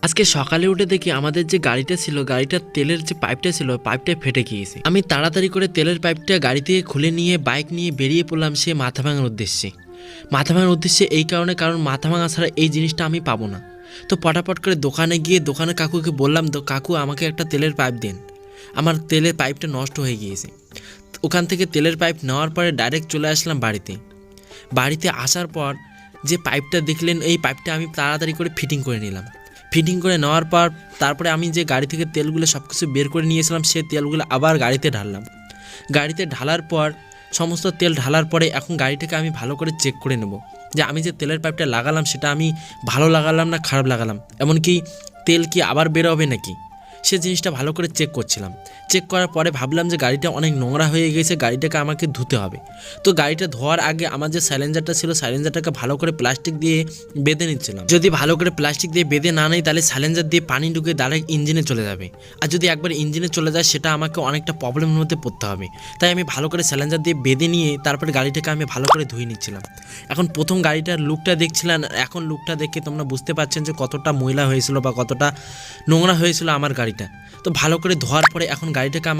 আজকে সকালে উঠে দেখি আমাদের যে গাড়িটা ছিল, গাড়িটার তেলের যে পাইপটা ছিল পাইপটা ফেটে গিয়েছে। আমি তাড়াতাড়ি করে তেলের পাইপটা গাড়ি থেকে খুলে নিয়ে বাইক নিয়ে বেরিয়ে পড়লাম সে মাথা ভাঙার উদ্দেশ্যে। মাথা ভাঙার উদ্দেশ্যে এই কারণ মাথা ভাঙা ছাড়া এই জিনিসটা আমি পাবো না। তো পটাপট করে দোকানে গিয়ে দোকানের কাকুকে বললাম, তো কাকু আমাকে একটা তেলের পাইপ দিন, আমার তেলের পাইপটা নষ্ট হয়ে গিয়েছে। ওখান থেকে তেলের পাইপ নেওয়ার পরে ডাইরেক্ট চলে আসলাম বাড়িতে আসার পর যে পাইপটা দেখলেন, এই পাইপটা আমি তাড়াতাড়ি করে ফিটিং করে নিলাম। ফিটিং করে নেওয়ার পর তারপরে আমি যে গাড়ি থেকে তেলগুলো সব কিছু বের করে নিয়েছিলাম সে তেলগুলো আবার গাড়িতে ঢাললাম। গাড়িতে ঢালার পর সমস্ত তেল ঢালার পরে এখন গাড়িটাকে আমি ভালো করে চেক করে নেব যে আমি যে তেলের পাইপটা লাগালাম সেটা আমি ভালো লাগালাম না খারাপ লাগালাম, এমনকি তেল কি আবার বের হবে নাকি, সে জিনিসটা ভালো করে চেক করছিলাম। চেক করার পরে ভাবলাম যে গাড়িটা অনেক নোংরা হয়ে গেছে, গাড়িটাকে আমাকে ধুতে হবে। তো গাড়িটা ধোয়ার আগে আমার যে সাইলেন্সারটা ছিল সাইলেন্সারটাকে ভালো করে প্লাস্টিক দিয়ে বেঁধে নিচ্ছিলাম। যদি ভালো করে প্লাস্টিক দিয়ে বেঁধে না নেই তাহলে সাইলেন্সার দিয়ে পানি ঢুকে ডাইরেক্ট ইঞ্জিনে চলে যাবে, আর যদি একবার ইঞ্জিনে চলে যায় সেটা আমাকে অনেকটা প্রবলেমের মধ্যে পড়তে হবে। তাই আমি ভালো করে সাইলেন্সার দিয়ে বেঁধে নিয়ে তারপরে গাড়িটাকে আমি ভালো করে ধুয়ে নিচ্ছিলাম। এখন প্রথম গাড়িটার লুকটা দেখছিলাম, এখন লুকটা দেখে তোমরা বুঝতে পারছেন যে কতটা ময়লা হয়েছিল বা কতটা নোংরা হয়েছিল আমার গাড়িটা। তো ভালো করে ধোয়ার পরে এখন গাড়িটাকে আমাকে